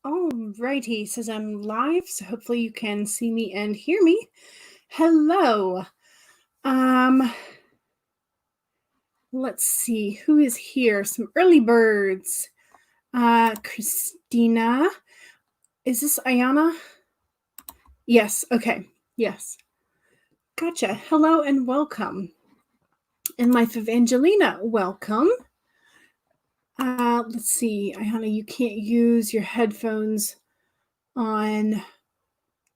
Alrighty, says I'm live, so hopefully you can see me and hear me. Hello. Let's see who is here. Some early birds. Christina. Is this Ayana? Yes, okay. Yes. Gotcha. Hello and welcome. And Life of Angelina, welcome. Let's see, Ayana, you can't use your headphones on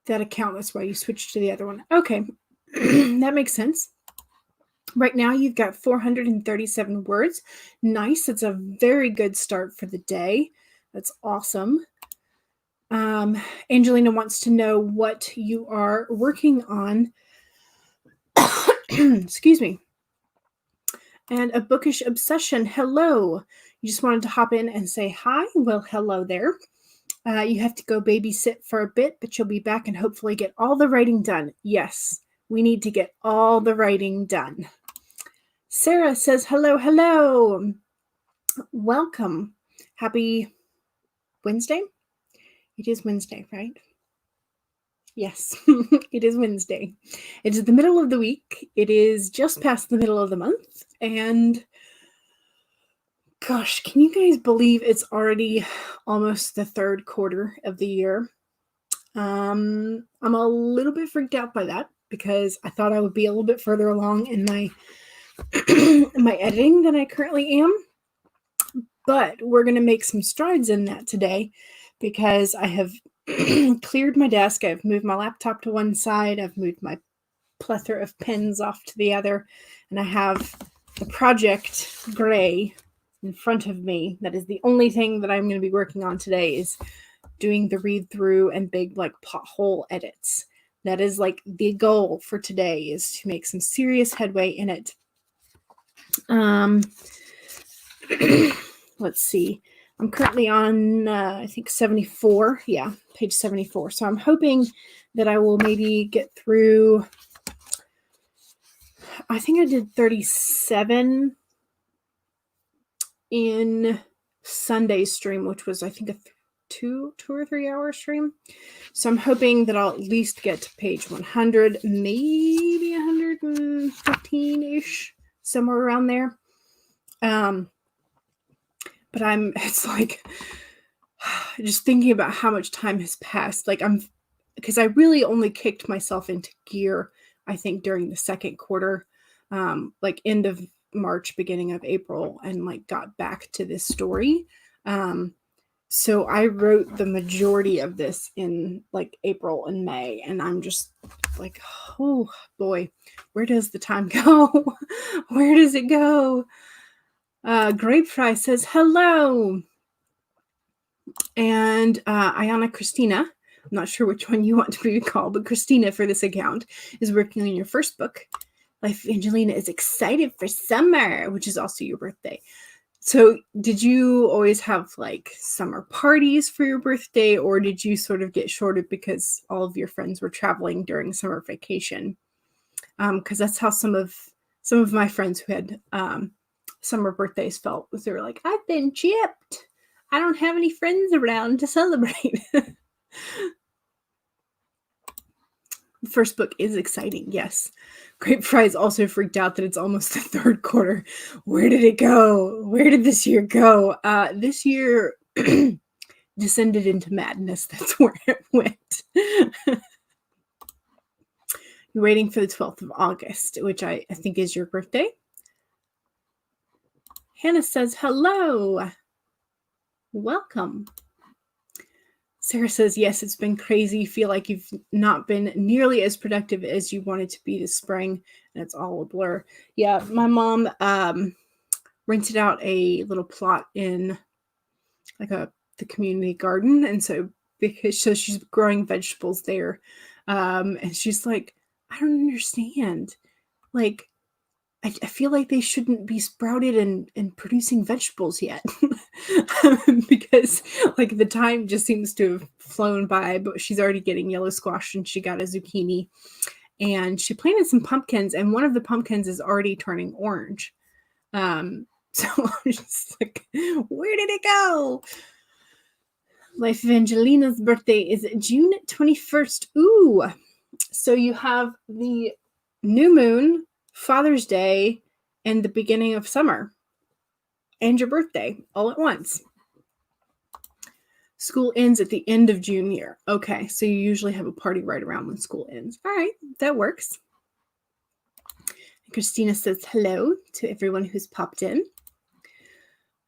that account. That's why you switched to the other one. Okay, that makes sense. Right now, you've got 437 words. Nice. That's a very good start for the day. That's awesome. Angelina wants to know what you are working on. Excuse me. And a bookish obsession. Hello. You just wanted to hop in and say hi. Well, hello there. You have to go babysit for a bit, but you'll be back and hopefully get all the writing done. Yes, we need to get all the writing done. Sarah says, hello. Welcome. Happy Wednesday? It is Wednesday, right? Yes, it is Wednesday. It is the middle of the week. It is just past the middle of the month. And gosh, can you guys believe it's already almost the third quarter of the year? I'm a little bit freaked out by that because I thought I would be a little bit further along in my my editing than I currently am. But we're going to make some strides in that today because I have cleared my desk. I've moved my laptop to one side. I've moved my plethora of pens off to the other. And I have the project gray in front of me. That is the only thing that I'm going to be working on today is doing the read through and big like pothole edits. That is like the goal for today is to make some serious headway in it. Let's see. I'm currently on, I think 74. Yeah, page 74. So I'm hoping that I will maybe get through, I think I did 37 in Sunday's stream, which was, I think, a 2 or 3 hour stream. So I'm hoping that I'll at least get to page 100, maybe 115-ish, somewhere around there. But it's like, just thinking about how much time has passed. Like because I really only kicked myself into gear, I think, during the second quarter, like end of March, beginning of April, and like got back to this story. So I wrote the majority of this in like April and May, and I'm just like, oh boy, where does the time go? Where does it go? Grape Fry says, hello. And Ayana Christina, I'm not sure which one you want to be called, but Christina for this account is working on your first book. Life of Angelina is excited for summer, which is also your birthday. So did you always have like summer parties for your birthday, or did you sort of get shorted because all of your friends were traveling during summer vacation? Because that's how some of my friends who had summer birthdays felt, was they were like, I've been chipped. I don't have any friends around to celebrate. The first book is exciting, yes. Grape Fry is also freaked out that it's almost the third quarter. Where did it go? Where did this year go? This year descended into madness. That's where it went. You're waiting for the 12th of August, which I think is your birthday. Hannah says, hello. Welcome. Sarah says, yes, it's been crazy. Feel like you've not been nearly as productive as you wanted to be this spring, and it's all a blur. Yeah, my mom rented out a little plot in like the community garden, and so she's growing vegetables there, and she's like, I don't understand. Like, I feel like they shouldn't be sprouted and producing vegetables yet. Because like the time just seems to have flown by, but she's already getting yellow squash and she got a zucchini and she planted some pumpkins and one of the pumpkins is already turning orange. So I'm just like, where did it go? Life of Angelina's birthday is June 21st. Ooh. So you have the new moon, Father's Day, and the beginning of summer. And your birthday all at once. School ends at the end of June year. Okay, so you usually have a party right around when school ends. All right, that works. Christina says hello to everyone who's popped in.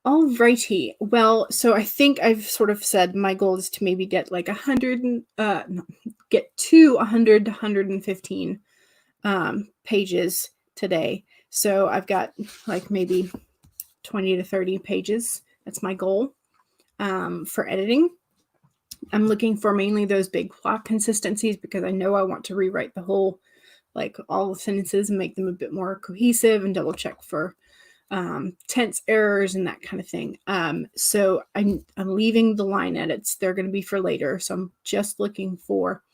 All righty. Well, so I think I've sort of said my goal is to maybe get like 100, get to 100 to 115 pages today. So I've got like maybe 20 to 30 pages. That's my goal for editing. I'm looking for mainly those big plot consistencies because I know I want to rewrite the whole, like all the sentences and make them a bit more cohesive and double check for tense errors and that kind of thing. So I'm leaving the line edits. They're going to be for later. So I'm just looking for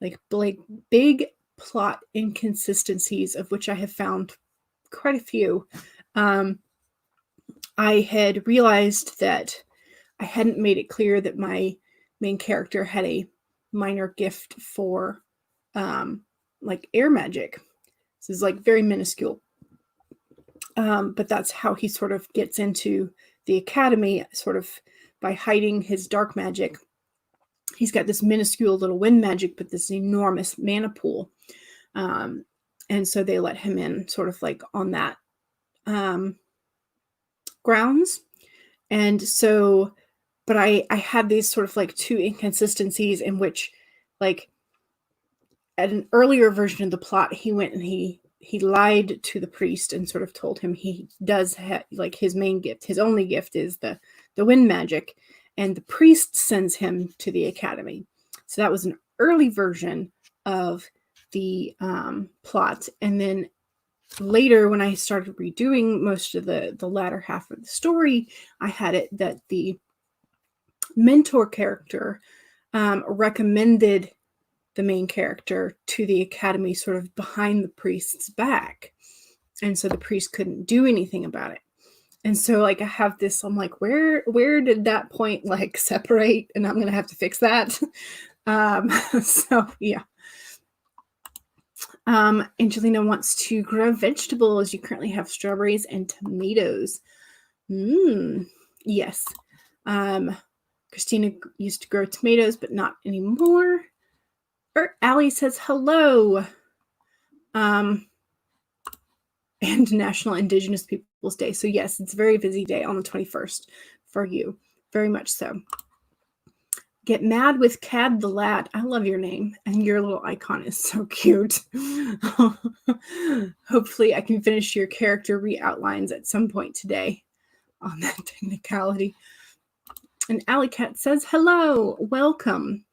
like big plot inconsistencies, of which I have found quite a few. I had realized that I hadn't made it clear that my main character had a minor gift for like air magic. This is like very minuscule. But that's how he sort of gets into the academy, sort of by hiding his dark magic. He's got this minuscule little wind magic, but this enormous mana pool. And so they let him in sort of like on that grounds. And so, but I had these sort of like two inconsistencies in which, like, at an earlier version of the plot, he went and he lied to the priest and sort of told him he does have, like, his main gift, his only gift is the wind magic, and the priest sends him to the academy. So that was an early version of the plot. And then later, when I started redoing most of the latter half of the story, I had it that the mentor character recommended the main character to the academy sort of behind the priest's back. And so the priest couldn't do anything about it. And so like I have this, I'm like, where did that point like separate? And I'm going to have to fix that. So yeah. Angelina wants to grow vegetables. You currently have strawberries and tomatoes. Yes. Christina used to grow tomatoes, but not anymore. Allie says hello. And National Indigenous Peoples Day. So yes, it's a very busy day on the 21st for you. Very much so. Get mad with Cad the Lad. I love your name, and your little icon is so cute. Hopefully I can finish your character re-outlines at some point today on that technicality. And Alley Cat says, hello, welcome.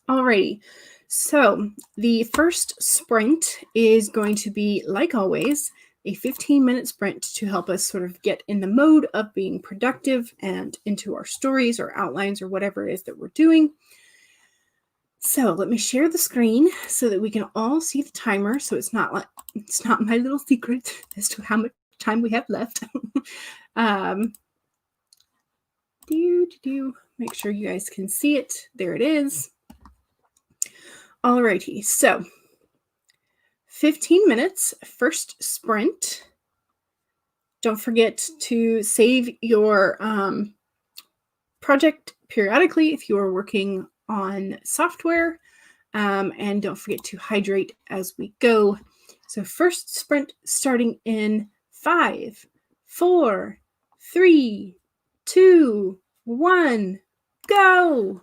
Alrighty, so the first sprint is going to be, like always, a 15-minute sprint to help us sort of get in the mode of being productive and into our stories or outlines or whatever it is that we're doing. So let me share the screen so that we can all see the timer. So it's not my little secret as to how much time we have left. Make sure you guys can see it. There it is. Alrighty, so 15 minutes, first sprint. Don't forget to save your project periodically if you are working on software. And don't forget to hydrate as we go. So first sprint starting in 5, 4, 3, 2, 1, go!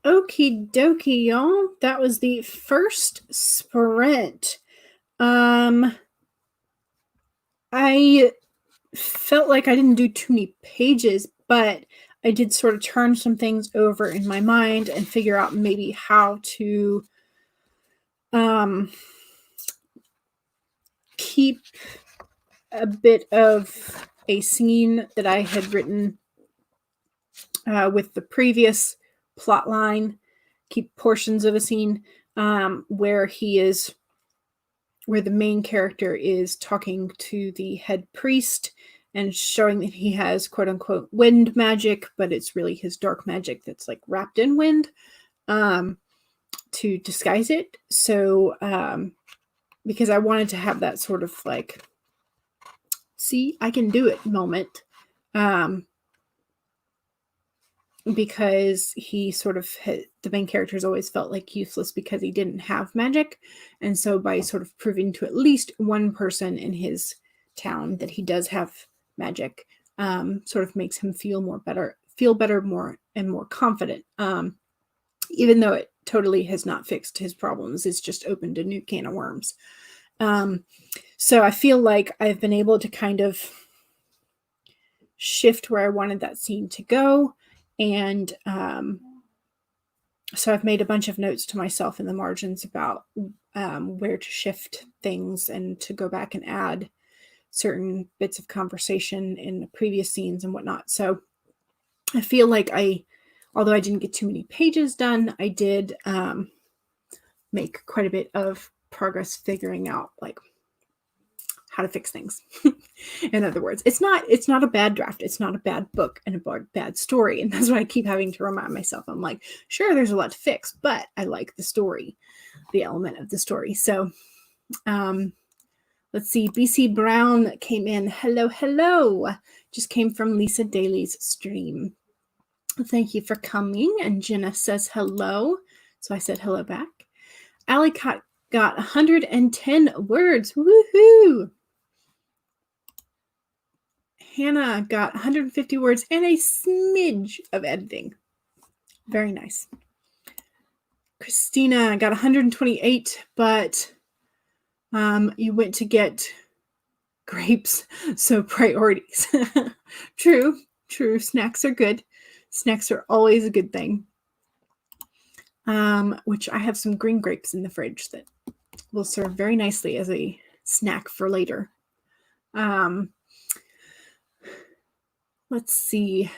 Okie dokie, y'all. That was the first sprint. I felt like I didn't do too many pages, but I did sort of turn some things over in my mind and figure out maybe how to keep a bit of a scene that I had written with the previous plot line, keep portions of a scene where the main character is talking to the head priest and showing that he has quote unquote wind magic, but it's really his dark magic that's like wrapped in wind to disguise it. So because I wanted to have that sort of like, see, I can do it moment. Because he sort of the main character has always felt like useless because he didn't have magic, and so by sort of proving to at least one person in his town that he does have magic, sort of makes him feel better, more confident. Even though it totally has not fixed his problems, it's just opened a new can of worms. So I feel like I've been able to kind of shift where I wanted that scene to go. And so I've made a bunch of notes to myself in the margins about where to shift things and to go back and add certain bits of conversation in the previous scenes and whatnot. So I feel like although I didn't get too many pages done, I did make quite a bit of progress figuring out like how to fix things. In other words, it's not a bad draft. It's not a bad book and a bad story. And that's what I keep having to remind myself. I'm like, sure, there's a lot to fix, but I like the story, the element of the story. So let's see. BC Brown came in. Hello. Just came from Lisa Daly's stream. Thank you for coming. And Jenna says hello. So I said hello back. Allie got 110 words. Woohoo! Hannah got 150 words and a smidge of editing. Very nice. Christina got 128, but you went to get grapes, so priorities. True. Snacks are good. Snacks are always a good thing. Which I have some green grapes in the fridge that will serve very nicely as a snack for later. Let's see.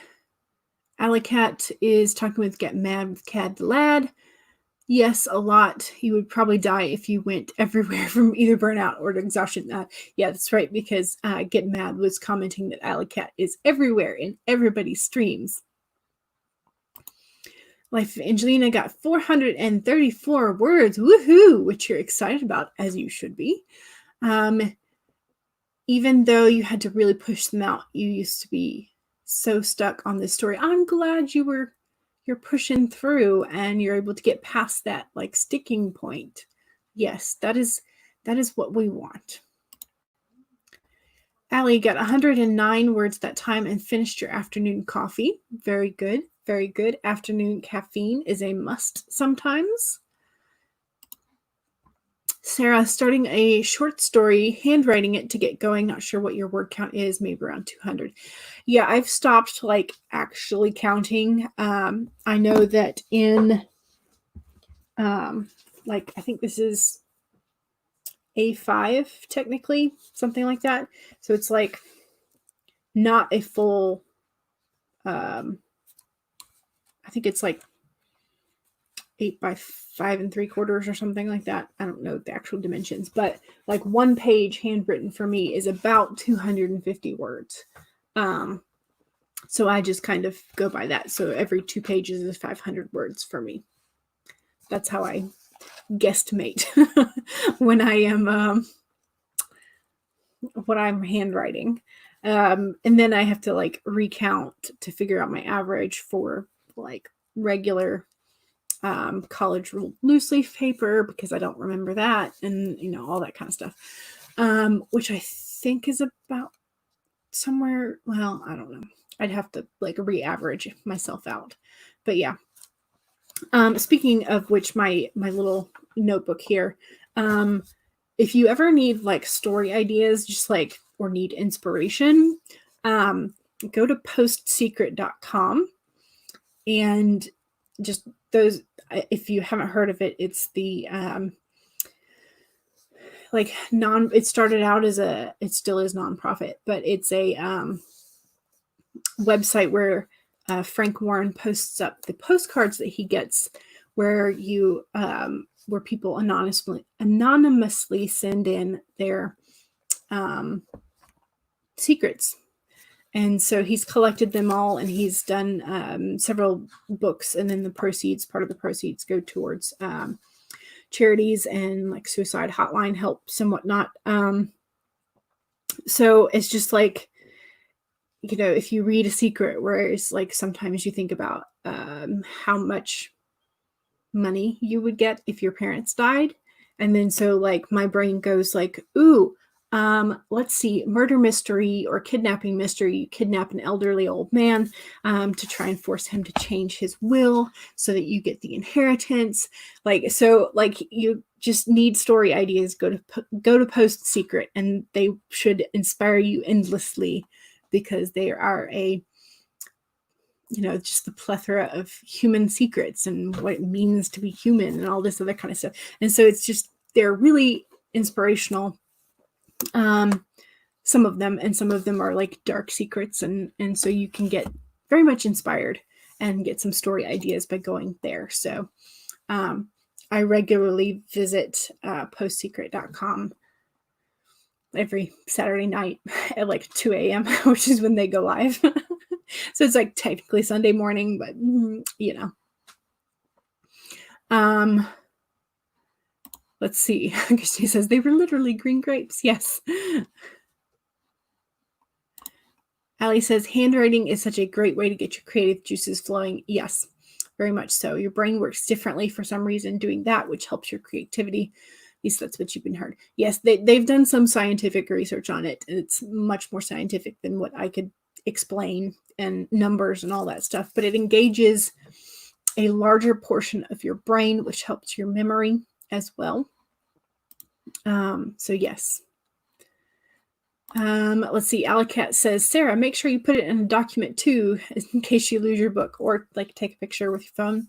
Alicat is talking with Get Mad with Cad the Lad. Yes, a lot. You would probably die if you went everywhere from either burnout or exhaustion. Yeah, that's right, because Get Mad was commenting that Alicat is everywhere in everybody's streams. Life of Angelina got 434 words. Woohoo! Which you're excited about, as you should be. Even though you had to really push them out, you used to be so stuck on this story. I'm glad you're pushing through and you're able to get past that like sticking point. Yes, that is what we want. Allie got 109 words that time and finished your afternoon coffee. Very good. Very good. Afternoon caffeine is a must sometimes. Sarah, starting a short story, handwriting it to get going. Not sure what your word count is, maybe around 200. Yeah, I've stopped like actually counting. I know that in like I think this is A5 technically, something like that. So it's like not a full I think it's like 8 by 5 3/4 or something like that. I don't know the actual dimensions, but like one page handwritten for me is about 250 words. So I just kind of go by that. So every 2 pages is 500 words for me. That's how I guesstimate when I am what I'm handwriting. And then I have to like recount to figure out my average for like regular college ruled loose leaf paper because I don't remember that, and you know all that kind of stuff, which I think is about somewhere, well, I don't know, I'd have to like re-average myself out, but yeah. Speaking of which, my little notebook here, if you ever need like story ideas, just like, or need inspiration, go to postsecret.com, and just those, if you haven't heard of it, it's the like it started out as it still is nonprofit, but it's a website where Frank Warren posts up the postcards that he gets, where people anonymously send in their secrets. And so he's collected them all, and he's done several books, and then part of the proceeds go towards charities and like suicide hotline helps and whatnot. So it's just like, if you read a secret, whereas like sometimes you think about how much money you would get if your parents died, and then so like my brain goes like, ooh, let's see, murder mystery or kidnapping mystery. You kidnap an elderly old man to try and force him to change his will so that you get the inheritance. Like, so like you just need story ideas. Go to Post Secret, and they should inspire you endlessly, because they are just the plethora of human secrets and what it means to be human and all this other kind of stuff. And so it's just, they're really inspirational. Some of them, and some of them are like dark secrets, and so you can get very much inspired and get some story ideas by going there. So I regularly visit postsecret.com every Saturday night at like 2 a.m., which is when they go live. So it's like technically Sunday morning, but let's see. She says they were literally green grapes. Yes. Allie says handwriting is such a great way to get your creative juices flowing. Yes, very much so. Your brain works differently for some reason doing that, which helps your creativity. At least that's what you've been heard. Yes, they've done some scientific research on it, and it's much more scientific than what I could explain, and numbers and all that stuff. But it engages a larger portion of your brain, which helps your memory as well. So yes. Let's see. Alicat says, Sarah, make sure you put it in a document too, in case you lose your book, or like take a picture with your phone.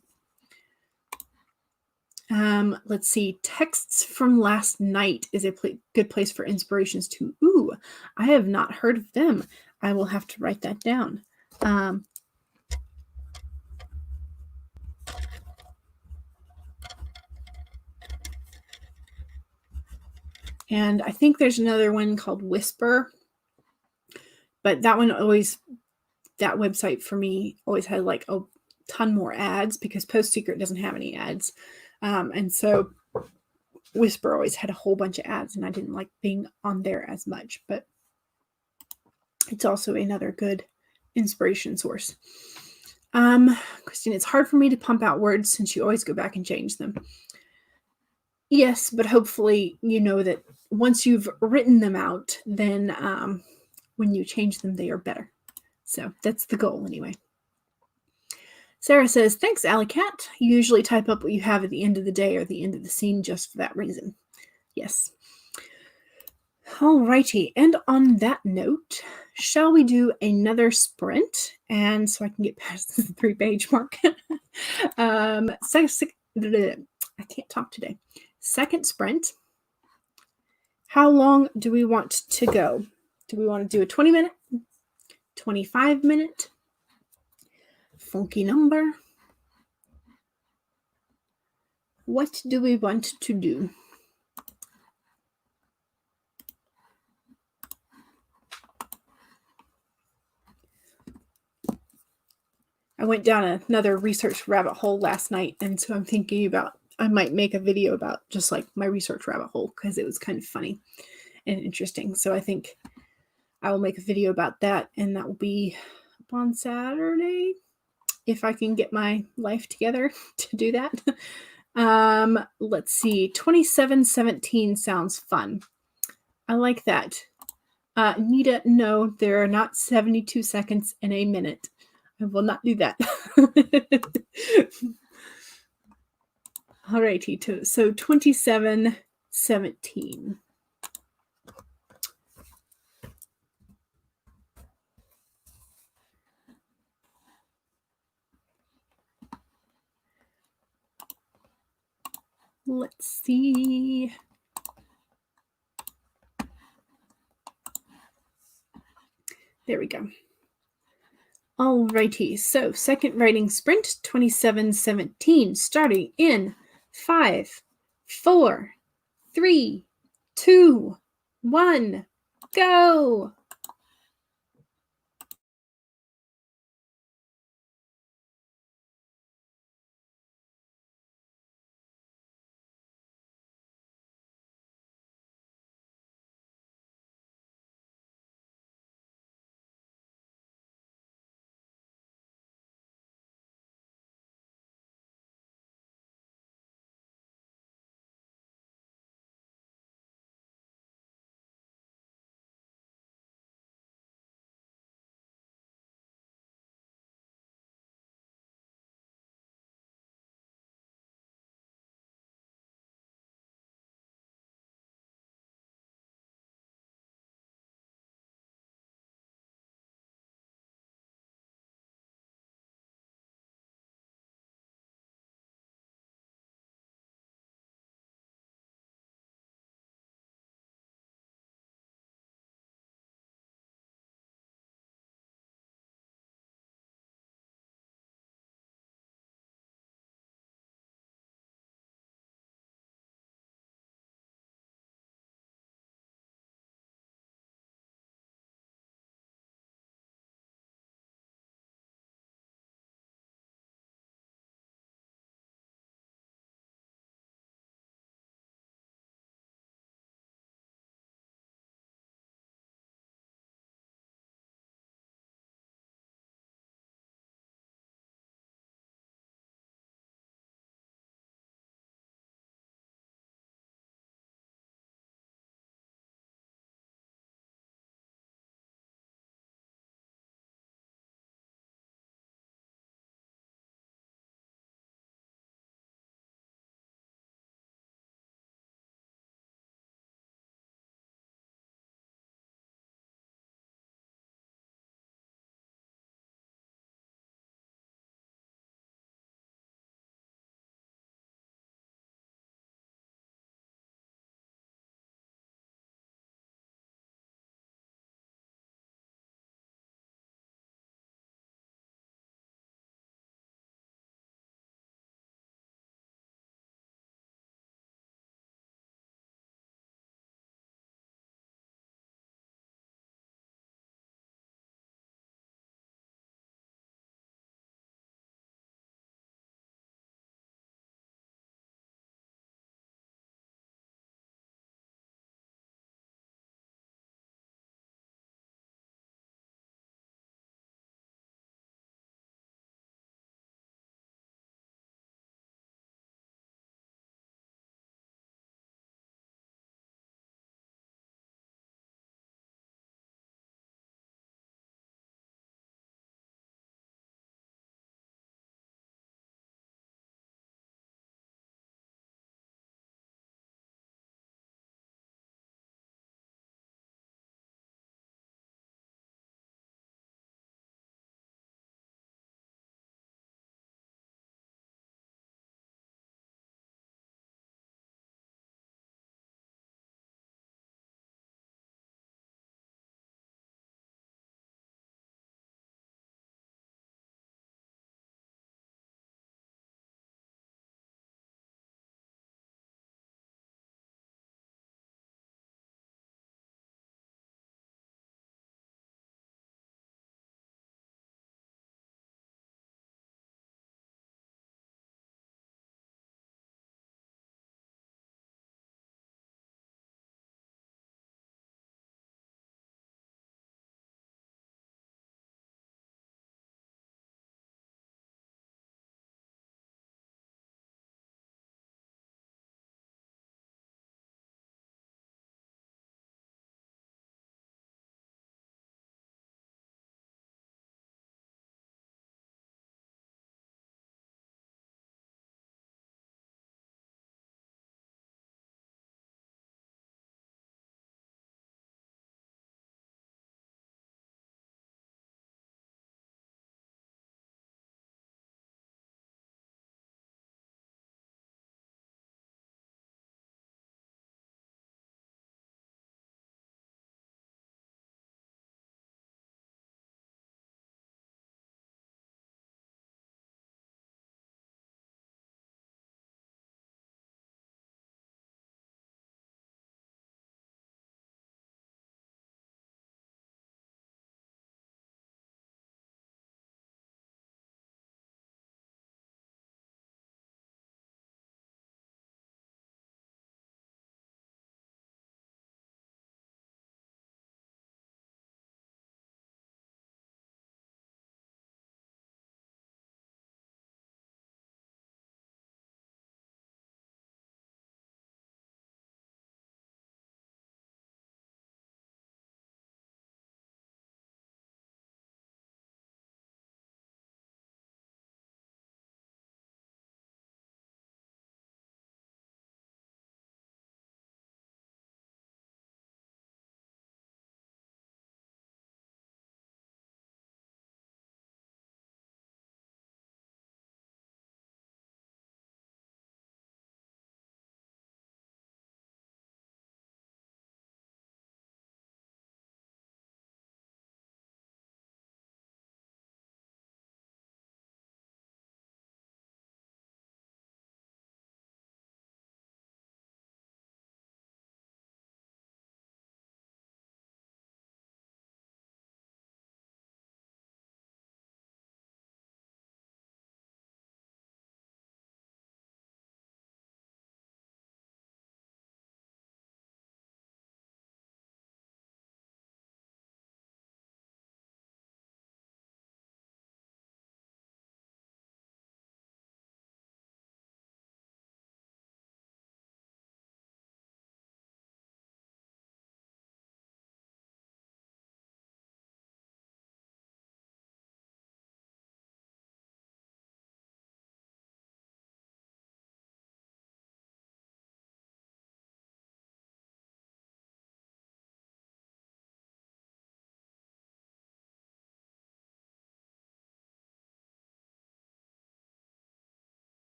Let's see. Texts from last night is a good place for inspirations too. Ooh, I have not heard of them. I will have to write that down. And I think there's another one called Whisper, but that website for me always had like a ton more ads, because Post Secret doesn't have any ads. And so Whisper always had a whole bunch of ads, and I didn't like being on there as much, but it's also another good inspiration source. Christine, it's hard for me to pump out words since you always go back and change them. Yes, but hopefully you know that once you've written them out, then when you change them, they are better. So that's the goal anyway. Sarah says, thanks, Alicat. You usually type up what you have at the end of the day or the end of the scene just for that reason. Yes. Alrighty, and on that note, shall we do another sprint? And so I can get past the 3-page mark. I can't talk today. Second sprint. How long do we want to go? Do we want to do a 20-minute, 25-minute? Funky number? What do we want to do? I went down another research rabbit hole last night, and so I'm thinking about, I might make a video about just like my research rabbit hole, because it was kind of funny and interesting. So I think I will make a video about that, and that will be up on Saturday, if I can get my life together to do that. Let's see. 27:17 sounds fun. I like that. Nita, no, there are not 72 seconds in a minute. I will not do that. Alrighty, so 27:17. Let's see. There we go. Alrighty, so second writing sprint, 27:17, starting in 5, 4, 3, 2, 1, go!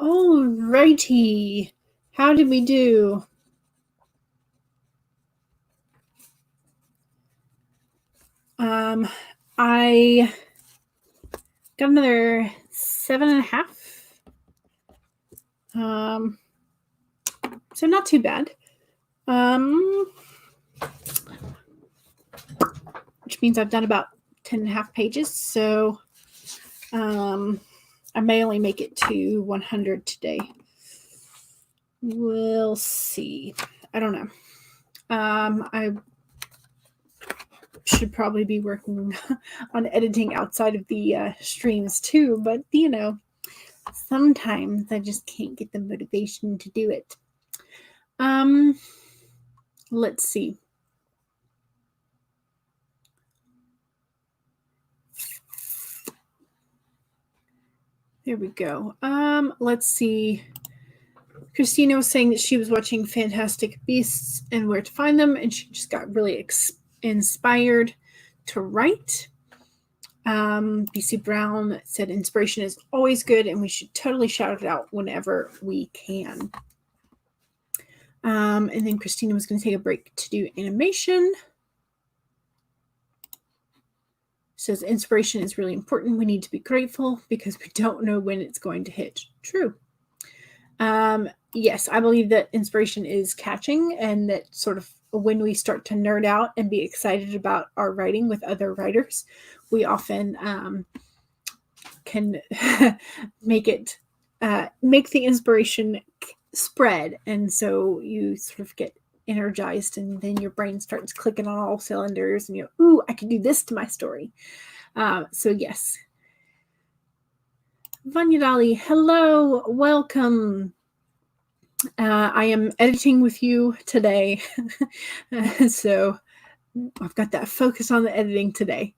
All righty. How did we do? I got another 7.5. So not too bad. Which means I've done about 10.5 pages. So I may only make it to 100 today. We'll see. I don't know. I should probably be working on editing outside of the streams too, but you know, sometimes I just can't get the motivation to do it. Let's see. There we go. Let's see. Christina was saying that she was watching Fantastic Beasts and Where to Find Them, and she just got really inspired to write. BC Brown said inspiration is always good, and we should totally shout it out whenever we can. And then Christina was going to take a break to do animation. Says inspiration is really important. We need to be grateful because we don't know when it's going to hit. True. Yes, I believe that inspiration is catching, and that sort of when we start to nerd out and be excited about our writing with other writers, we often can make the inspiration spread. And so you sort of get energized, and then your brain starts clicking on all cylinders, and you go, ooh, I can do this to my story. So yes. Vanya Dali, hello, welcome. I am editing with you today. So I've got that focus on the editing today.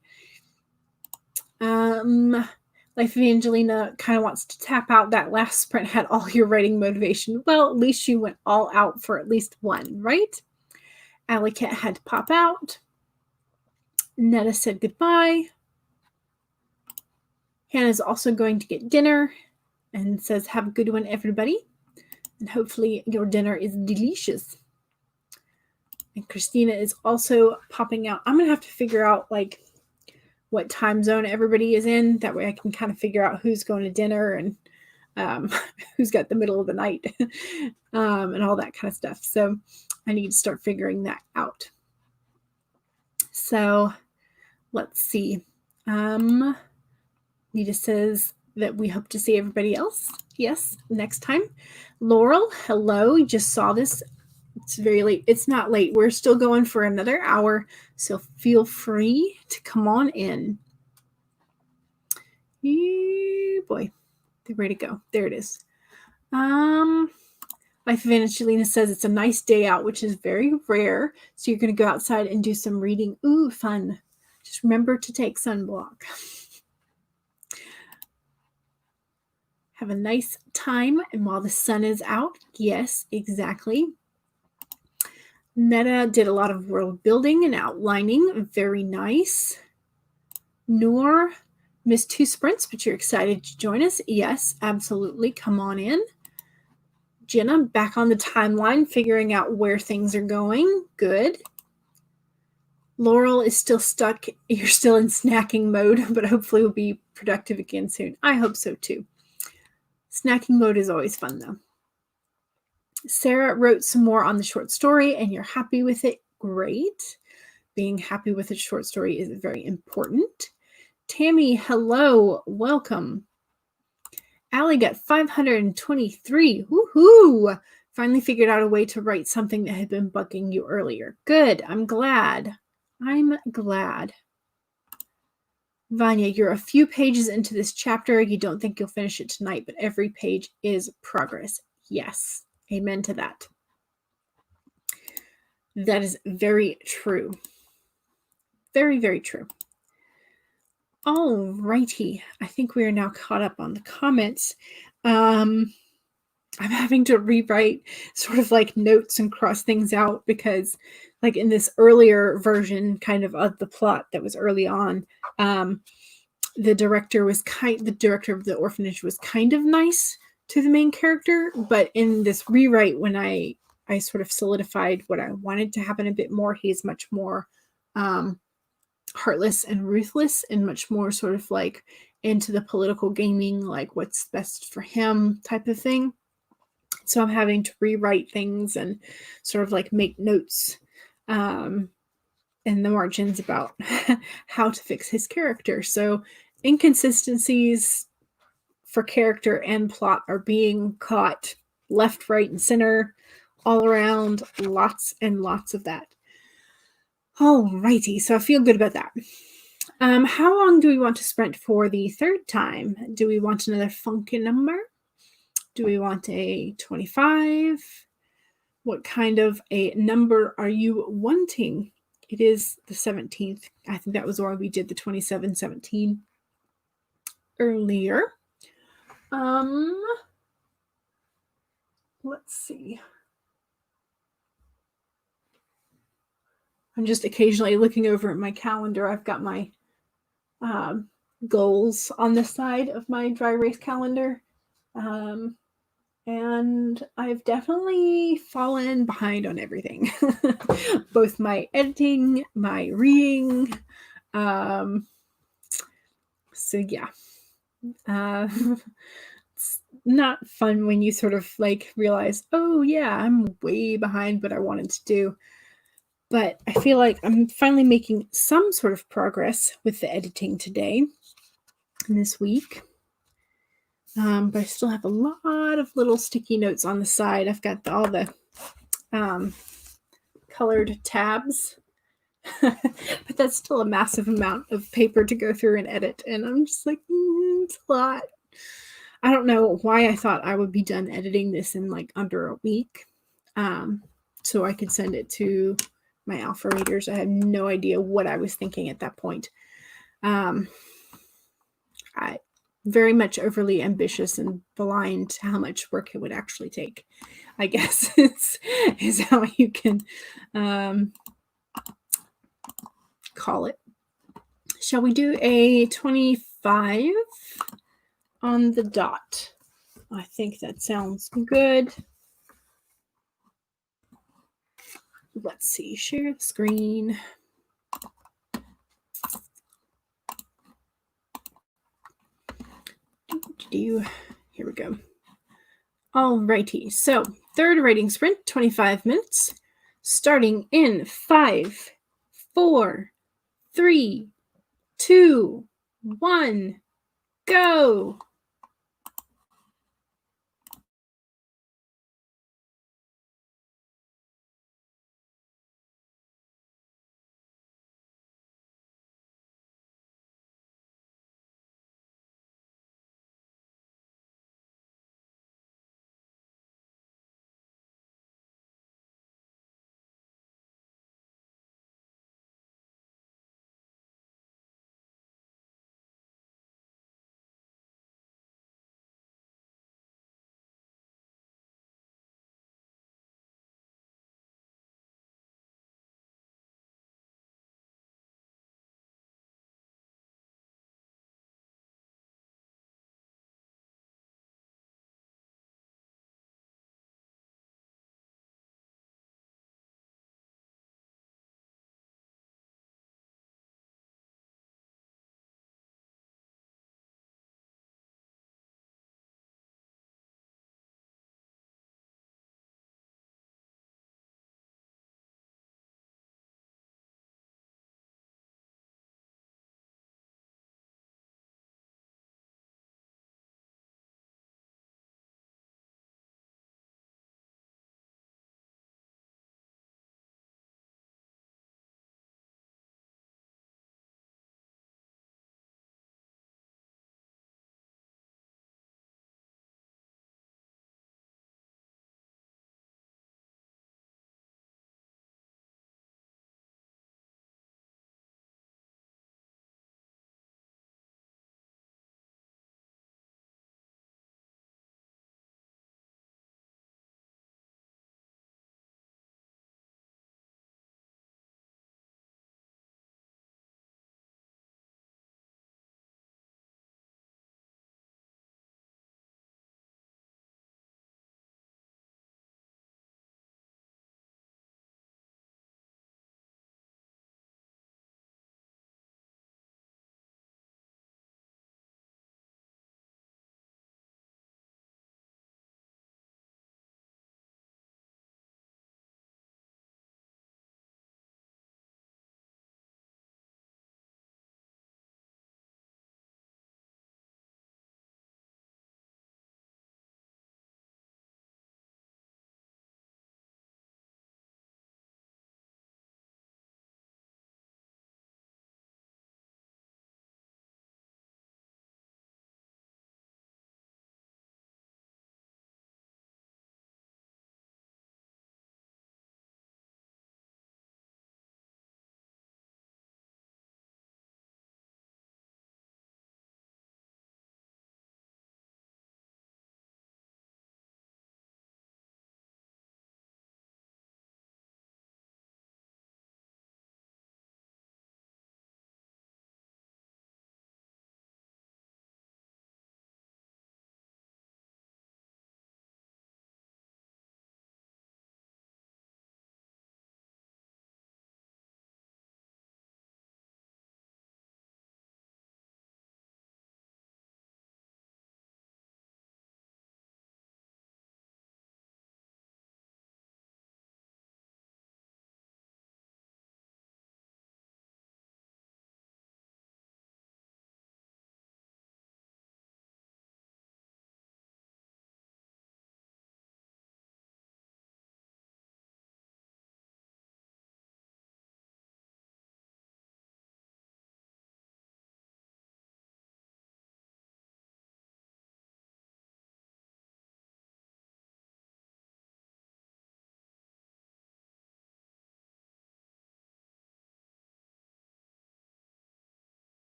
Life of Angelina kind of wants to tap out. That last sprint had all your writing motivation. Well, at least you went all out for at least one, right? Alley Cat had to pop out. Netta said goodbye. Hannah's also going to get dinner and says, have a good one, everybody. And hopefully your dinner is delicious. And Christina is also popping out. I'm going to have to figure out like what time zone everybody is in. That way I can kind of figure out who's going to dinner and who's got the middle of the night and all that kind of stuff. So I need to start figuring that out. So let's see. Nita says that we hope to see everybody else. Yes, next time. Laurel, hello. You just saw this. It's very late. It's not late. We're still going for another hour, so feel free to come on in. Yeah, boy, they're ready to go. There it is. Life of Angelina says it's a nice day out, which is very rare. So you're going to go outside and do some reading. Ooh, fun. Just remember to take sunblock. Have a nice time, and while the sun is out, yes, exactly. Netta did a lot of world building and outlining. Very nice. Noor missed 2 sprints, but you're excited to join us. Yes, absolutely. Come on in. Jenna, back on the timeline, figuring out where things are going. Good. Laurel is still stuck. You're still in snacking mode, but hopefully we'll be productive again soon. I hope so too. Snacking mode is always fun though. Sarah wrote some more on the short story and you're happy with it. Great. Being happy with a short story is very important. Tammy, hello. Welcome. Allie got 523. Woohoo! Finally figured out a way to write something that had been bugging you earlier. Good. I'm glad. I'm glad. Vanya, you're a few pages into this chapter. You don't think you'll finish it tonight, but every page is progress. Yes. Amen to that. That is very true. Very, very true. All righty. I think we are now caught up on the comments. I'm having to rewrite sort of like notes and cross things out because like in this earlier version kind of the plot that was early on, the director of the orphanage was kind of nice to the main character, but in this rewrite, when I sort of solidified what I wanted to happen a bit more, he's much more heartless and ruthless, and much more sort of like into the political gaming, like what's best for him type of thing. So I'm having to rewrite things and sort of like make notes in the margins about how to fix his character. So inconsistencies for character and plot are being caught left, right, and center, all around. Lots and lots of that. Alrighty, so I feel good about that. How long do we want to sprint for the third time? Do we want another funky number? Do we want a 25? What kind of a number are you wanting? It is the 17th. I think that was why we did the 27-17 earlier. Let's see. I'm just occasionally looking over at my calendar. I've got my goals on the side of my dry erase calendar. And I've definitely fallen behind on everything. Both my editing, my reading. So yeah. It's not fun when you sort of like realize, oh yeah, I'm way behind what I wanted to do. But I feel like I'm finally making some sort of progress with the editing today and this week. But I still have a lot of little sticky notes on the side. I've got all the colored tabs. But that's still a massive amount of paper to go through and edit. And I'm just like, it's a lot. I don't know why I thought I would be done editing this in like under a week. So I could send it to my alpha readers. I had no idea what I was thinking at that point. I very much overly ambitious and blind to how much work it would actually take, I guess, is how you can call it. Shall we do a 25 on the dot? I think that sounds good. Let's see, share the screen. Here we go. Alrighty, so third writing sprint, 25 minutes, starting in 5, 4, 3, 2, 1, go!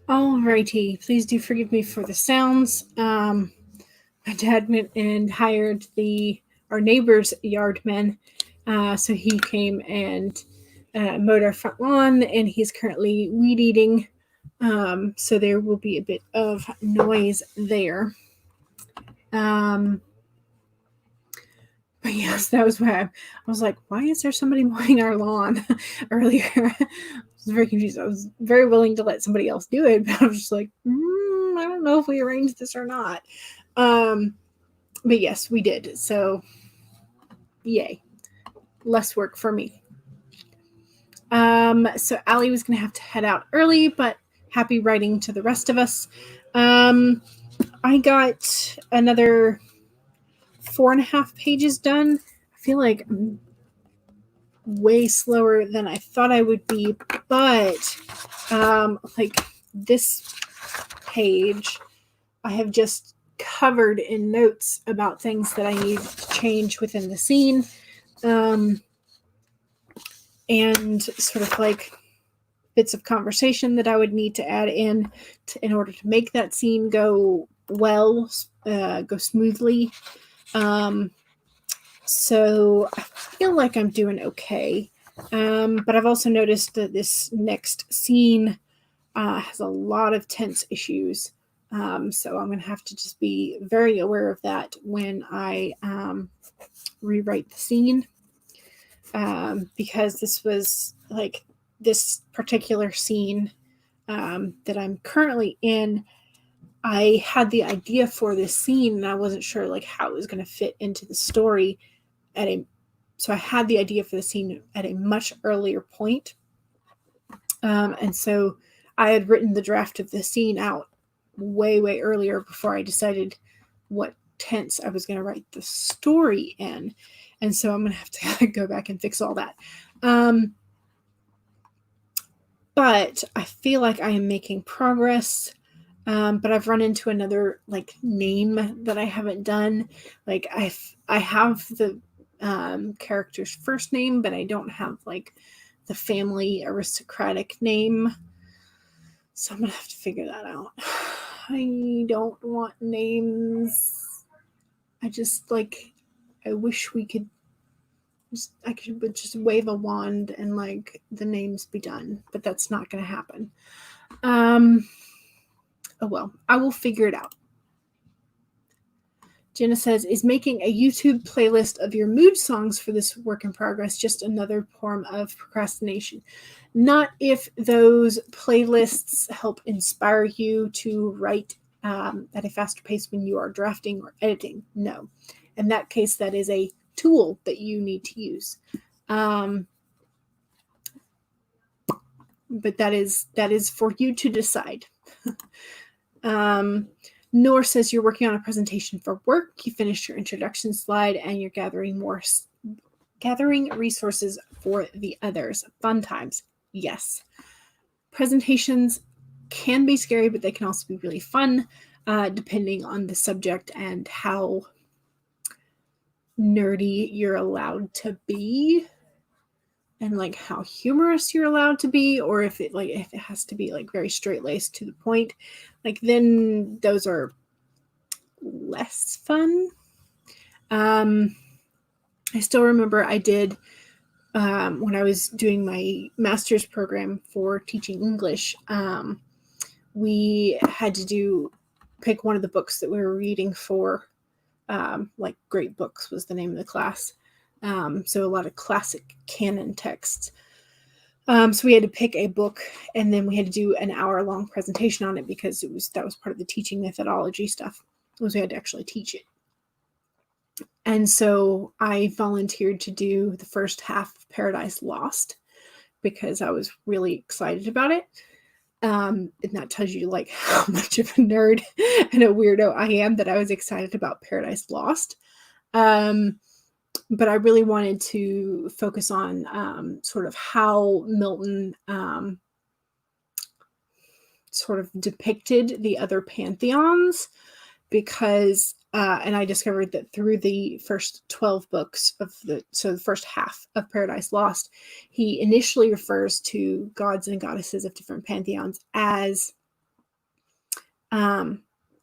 Alrighty, please do forgive me for the sounds. My dad went and hired our neighbor's yardman, so he came and mowed our front lawn, and he's currently weed eating. So there will be a bit of noise there. But yes, that was why I was like, why is there somebody mowing our lawn earlier? I was very confused. I was very willing to let somebody else do it, but I was just like, I don't know if we arranged this or not. But yes, we did. So yay. Less work for me. So Allie was going to have to head out early, but happy writing to the rest of us. I got another 4.5 pages done. I feel like I'm way slower than I thought I would be, but like this page, I have just covered in notes about things that I need to change within the scene. And sort of like bits of conversation that I would need to add in order to make that scene go well, go smoothly. So I feel like I'm doing okay. But I've also noticed that this next scene has a lot of tense issues. So I'm going to have to just be very aware of that when I rewrite the scene. Because this was like this particular scene that I'm currently in, I had the idea for this scene and I wasn't sure like how it was going to fit into the story so I had the idea for the scene at a much earlier point. And so I had written the draft of the scene out way, way earlier before I decided what tense I was going to write the story in. And so I'm going to have to go back and fix all that. But I feel like I am making progress. But I've run into another like name that I haven't done. Like I have the character's first name, but I don't have like the family aristocratic name. So I'm going to have to figure that out. I don't want names. I just like, I wish we could I could just wave a wand and like the names be done, but that's not going to happen. Oh well, I will figure it out. Jenna says, is making a YouTube playlist of your mood songs for this work in progress just another form of procrastination? Not if those playlists help inspire you to write at a faster pace when you are drafting or editing. No. In that case, that is a tool that you need to use. But that is for you to decide. Noor says you're working on a presentation for work. You finished your introduction slide and you're gathering resources for the others. Fun times. Yes. Presentations can be scary, but they can also be really fun, depending on the subject and how nerdy you're allowed to be and like how humorous you're allowed to be, or if it has to be like very straight-laced to the point, like then those are less fun. I still remember I did when I was doing my master's program for teaching English, we had to pick one of the books that we were reading for, like Great Books was the name of the class. So a lot of classic Canon texts. So we had to pick a book and then we had to do an hour-long presentation on it because that was part of the teaching methodology stuff, was we had to actually teach it. And so I volunteered to do the first half of Paradise Lost because I was really excited about it. And that tells you like how much of a nerd and a weirdo I am that I was excited about Paradise Lost. But I really wanted to focus on sort of how Milton sort of depicted the other pantheons, because and I discovered that through the first 12 books of the first half of Paradise Lost, he initially refers to gods and goddesses of different pantheons as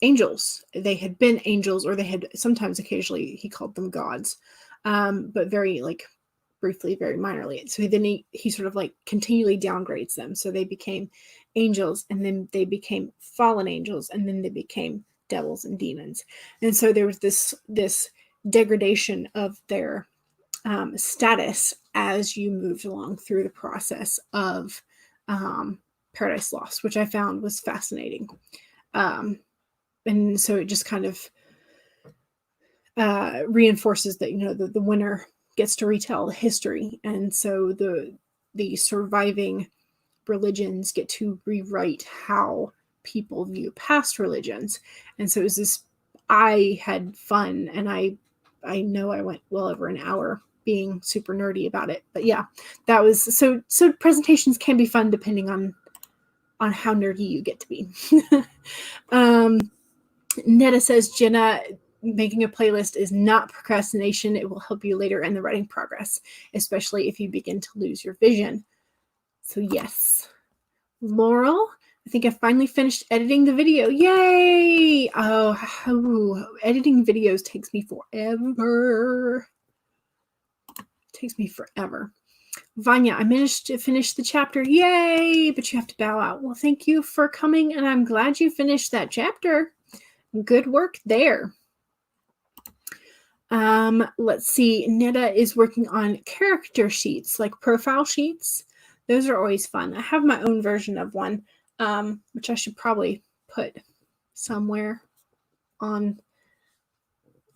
angels. They had been angels, or they had sometimes occasionally he called them gods, but very like briefly, very minorly. So then he sort of like continually downgrades them. So they became angels, and then they became fallen angels, and then they became devils and demons. And so there was this degradation of their status as you moved along through the process of Paradise Lost, which I found was fascinating. And so it just kind of reinforces that, the winner gets to retell the history. And so the surviving religions get to rewrite how people view past religions. And so it was this, I had fun, and I know I went well over an hour being super nerdy about it. But yeah, that was, so presentations can be fun depending on how nerdy you get to be. Netta says, Jenna, making a playlist is not procrastination. It will help you later in the writing progress, especially if you begin to lose your vision. So yes. Laurel, I think I finally finished editing the video. Yay! Oh, editing videos takes me forever. Vanya, I managed to finish the chapter. Yay! But you have to bow out. Well, thank you for coming, and I'm glad you finished that chapter. Good work there. Let's see. Netta is working on character sheets, like profile sheets. Those are always fun. I have my own version of one, which I should probably put somewhere on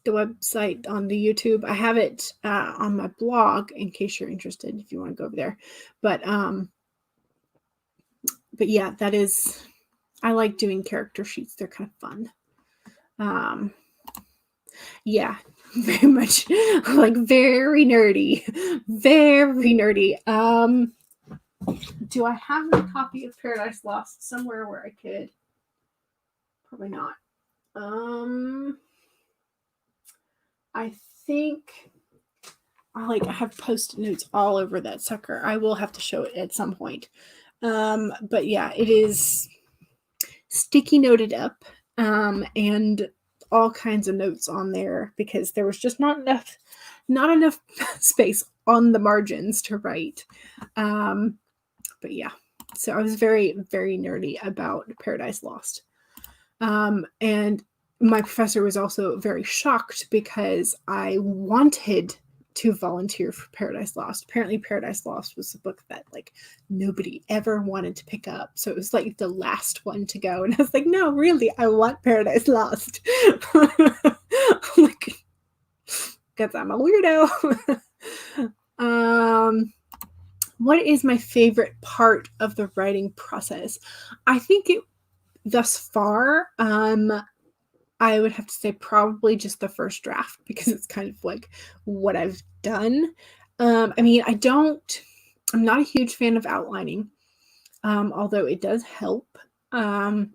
the website, on the YouTube. I have it on my blog in case you're interested, if you want to go over there. But yeah, that is, I like doing character sheets. They're kind of fun. Yeah, very much like very nerdy. Do I have a copy of Paradise Lost somewhere where I could? Probably not. I think I have post-it notes all over that sucker. I will have to show it at some point. But yeah, it is sticky noted up, and all kinds of notes on there because there was just not enough space on the margins to write. But yeah, so I was very, very nerdy about Paradise Lost. And my professor was also very shocked because I wanted to volunteer for Paradise Lost. Apparently Paradise Lost was a book that like nobody ever wanted to pick up. So it was like the last one to go. And I was like, no, really, I want Paradise Lost. Like, because I'm a weirdo. What is my favorite part of the writing process? I think thus far, I would have to say probably just the first draft, because it's kind of like what I've done. I mean, I'm not a huge fan of outlining, although it does help. But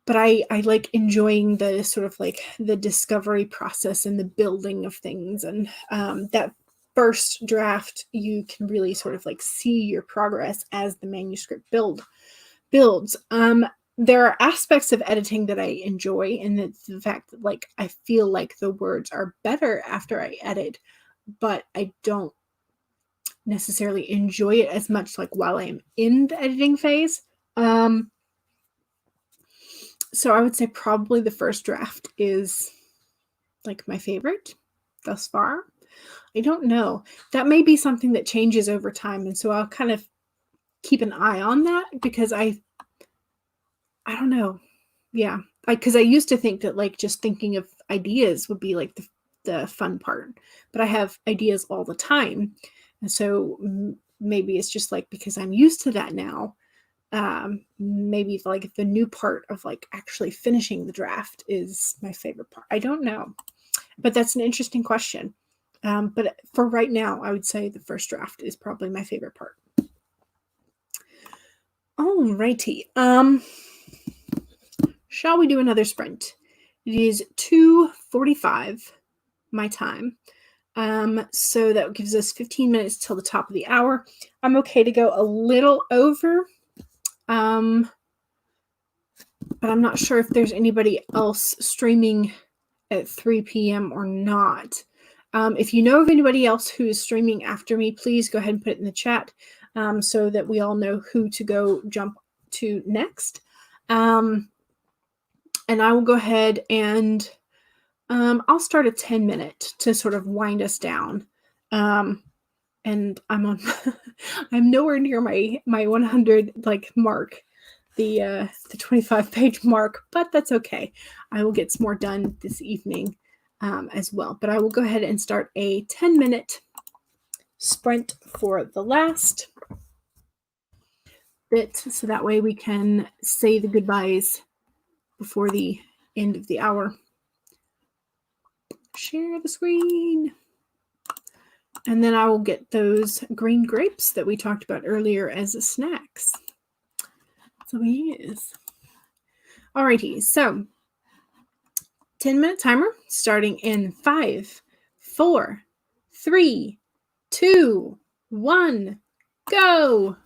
I like enjoying the sort of like the discovery process and the building of things. And that first draft, you can really sort of like see your progress as the manuscript builds. There are aspects of editing that I enjoy, and it's the fact that like I feel like the words are better after I edit, but I don't necessarily enjoy it as much like while I'm in the editing phase. So I would say probably the first draft is like my favorite thus far. I don't know. That may be something that changes over time, and so I'll kind of keep an eye on that, because I don't know. Yeah. Because I used to think that like just thinking of ideas would be like the fun part, but I have ideas all the time. And so maybe it's just like, because I'm used to that now, maybe like the new part of like actually finishing the draft is my favorite part. I don't know, but that's an interesting question. But for right now, I would say the first draft is probably my favorite part. Alrighty. Shall we do another sprint? It is 2:45 my time. So that gives us 15 minutes till the top of the hour. I'm okay to go a little over. but I'm not sure if there's anybody else streaming at 3 p.m. or not. If you know of anybody else who is streaming after me, please go ahead and put it in the chat so that we all know who to go jump to next. And I will go ahead and I'll start a 10-minute to sort of wind us down. And I'm on I'm nowhere near my 100 mark, the 25-page mark, but that's okay. I will get some more done this evening as well. But I will go ahead and start a 10-minute sprint for the last bit, so that way we can say the goodbyes before the end of the hour. Share the screen. And then I will get those green grapes that we talked about earlier as snacks. So yes. Alrighty, so 10-minute timer starting in 5, 4, 3, 2, 1, go!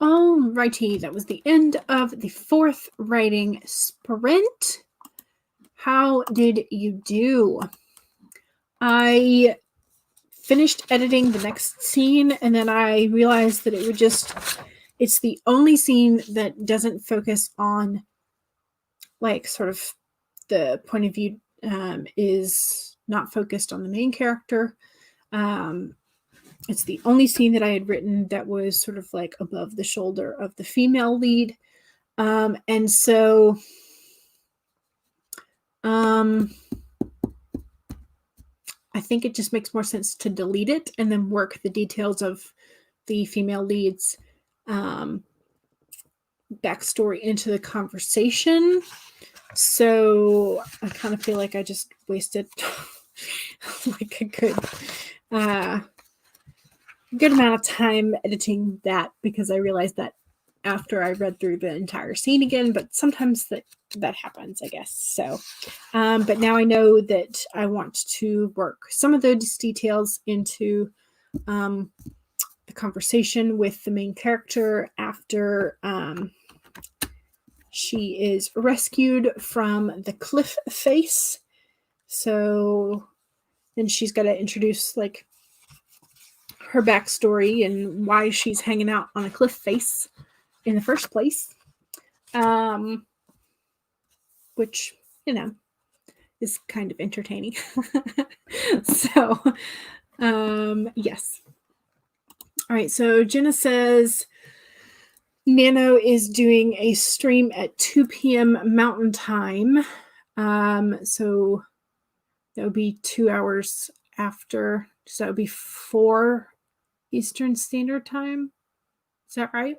Alrighty, that was the end of the 4th writing sprint. How did you do? I finished editing the next scene, and then I realized that it's the only scene that doesn't focus on, like, sort of the point of view is not focused on the main character. It's the only scene that I had written that was sort of like above the shoulder of the female lead. And so I think it just makes more sense to delete it and then work the details of the female lead's backstory into the conversation. So I kind of feel like I just wasted like a good amount of time editing that, because I realized that after I read through the entire scene again, but sometimes that happens, I guess. So, but now I know that I want to work some of those details into the conversation with the main character after she is rescued from the cliff face. So then she's got to introduce, like, her backstory and why she's hanging out on a cliff face in the first place, which, you know, is kind of entertaining. So, yes. All right, so Jenna says Nano is doing a stream at 2 p.m. Mountain Time. So that would be 2 hours after. So that would be 4 Eastern Standard Time. Is that right?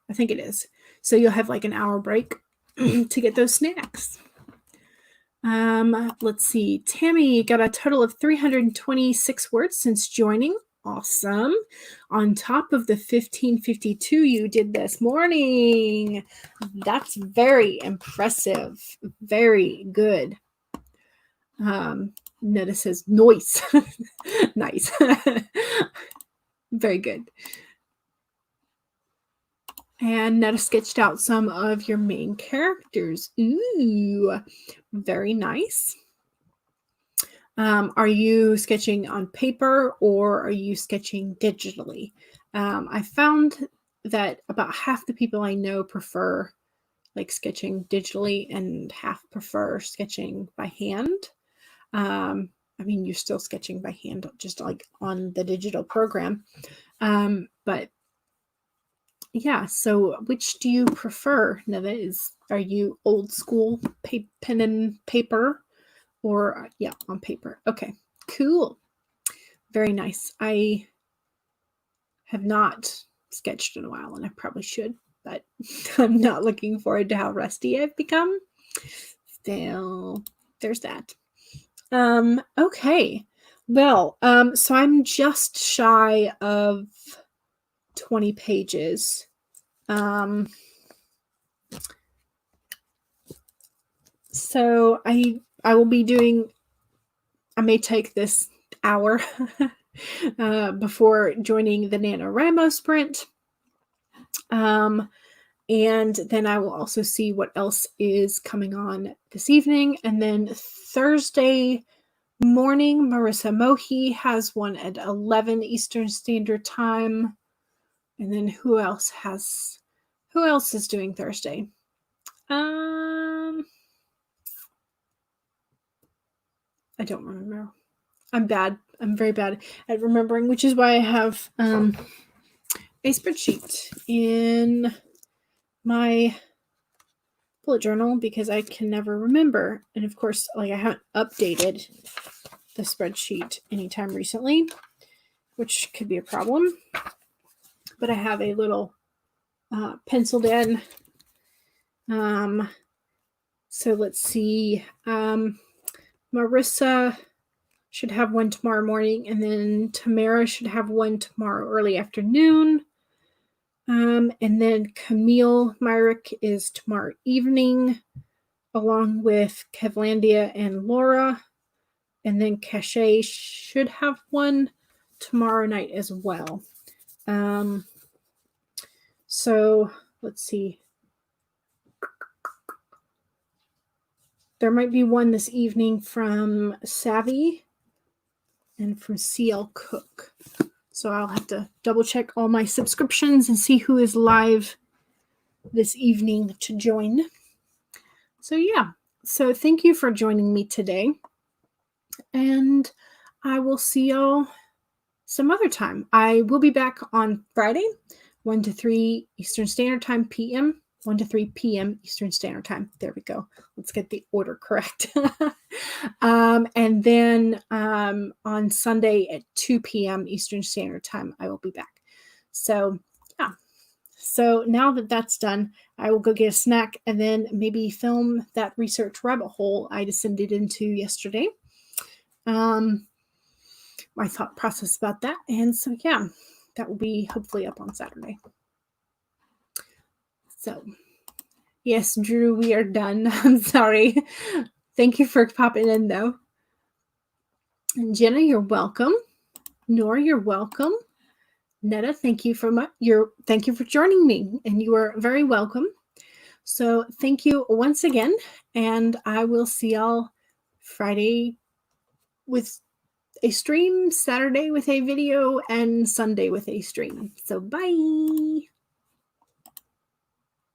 I think it is. So you'll have like an hour break to get those snacks. Let's see. Tammy got a total of 326 words since joining. Awesome. On top of the 1552 you did this morning. That's very impressive. Very good. Netta says, nice. Nice. Very good. And Netta sketched out some of your main characters. Ooh, very nice. Are you sketching on paper or are you sketching digitally? I found that about half the people I know prefer like sketching digitally and half prefer sketching by hand. I mean, you're still sketching by hand, just like on the digital program. But yeah, so which do you prefer, Neva? Are you old school pen and paper? Or, yeah, on paper. Okay, cool. Very nice. I have not sketched in a while, and I probably should, but I'm not looking forward to how rusty I've become. Still, there's that. Okay. Well, so I'm just shy of 20 pages. So I will be doing, I may take this hour before joining the NaNoWriMo sprint. And then I will also see what else is coming on this evening. And then Thursday morning, Marissa Mohi has one at 11 Eastern Standard Time. And then who else is doing Thursday? I don't remember. I'm bad. I'm very bad at remembering, which is why I have a spreadsheet in my bullet journal, because I can never remember. And of course, like, I haven't updated the spreadsheet anytime recently, which could be a problem. But I have a little penciled in. So let's see. Marissa should have one tomorrow morning, and then Tamara should have one tomorrow early afternoon. And then Camille Myrick is tomorrow evening, along with Kevlandia and Laura. And then Cachet should have one tomorrow night as well. So let's see. There might be one this evening from Savvy and from CL Cook. So I'll have to double check all my subscriptions and see who is live this evening to join. So yeah, so thank you for joining me today. And I will see y'all some other time. I will be back on Friday, 1 to 3 Eastern Standard Time PM, 1 to 3 p.m. Eastern Standard Time. There we go. Let's get the order correct. And then on Sunday at 2 p.m. Eastern Standard Time, I will be back. So yeah. So now that that's done, I will go get a snack and then maybe film that research rabbit hole I descended into yesterday. My thought process about that. And so, yeah, that will be hopefully up on Saturday. So, yes, Drew, we are done. I'm sorry. Thank you for popping in, though. And Jenna, you're welcome. Nora, you're welcome. Netta, thank you for joining me, and you are very welcome. So, thank you once again, and I will see y'all Friday with a stream, Saturday with a video, and Sunday with a stream. So bye.